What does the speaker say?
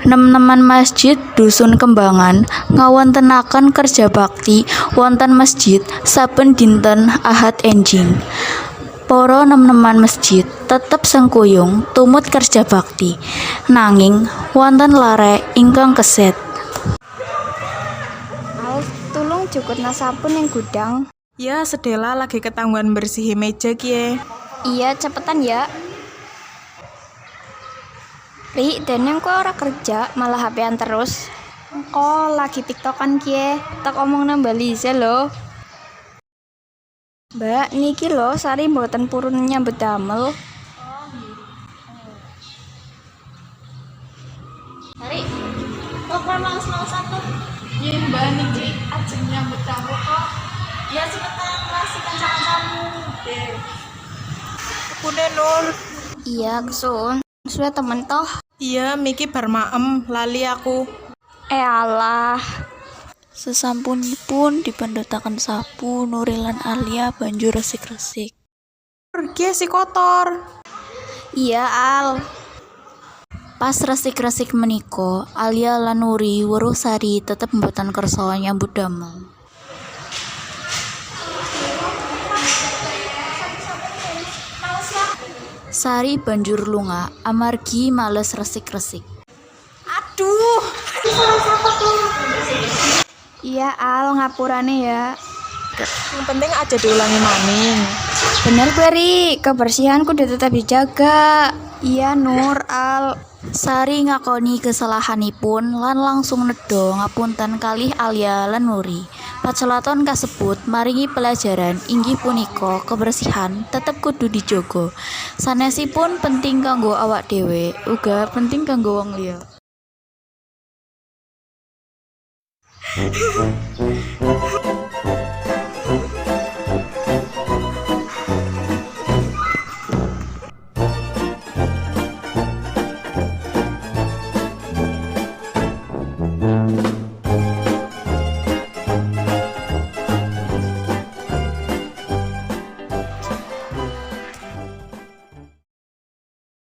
Nem-neman masjid Dusun Kembangan ngawontenaken kerja bakti wonten masjid saben dinten Ahad enjing. Para nem-neman masjid tetep sengkuyung tumut kerja bakti, nanging wonten larek ingkang keset. Al, tulung jukutna sabun yang gudang. Ya, sedela lagi ketangguhan bersihin meja kie. Iya, cepetan ya. Ri, Daneng kok ora kerja, malah HP-an terus. Engko lagi tiktokan kie, tak omong nambah Liza lho. Mbak, niki lho Sari mboten purun nyambut damel. Sari, kok males-malesan tuh? Ya mbak niki ajeng nyambut kamu kok. Ya cepetan kasih kanca-kancamu deh. Aku Nur. Iya, kesun. Sudah temen toh. Iya, Miki bar maem, lali aku. Alah. Sesampunipun dipendotaken sapu, Nuril lan Alia banjur resik-resik. Kie si kotor. Iya, Al. Pas resik-resik menika, Alia lan Nuri weruh Sari tetep mboten kersa nyambut damel. Sari banjur lunga amargi males resik-resik. Aduh. Iya, Al, ngapurane ya. Yang penting aja diulangi maning. Bener, Beri. Kebersihan kudu tetap dijaga. Iya, Nur, Al. Sari ngakoni kesalahanipun lan langsung nedha ngapunten kalih Alia lan Nuri. Pacelaton kasebut maringi pelajaran inggih punika kebersihan tetep kudu dijogo. Sanesipun penting kanggo awak dhewe, uga penting kanggo wong liya.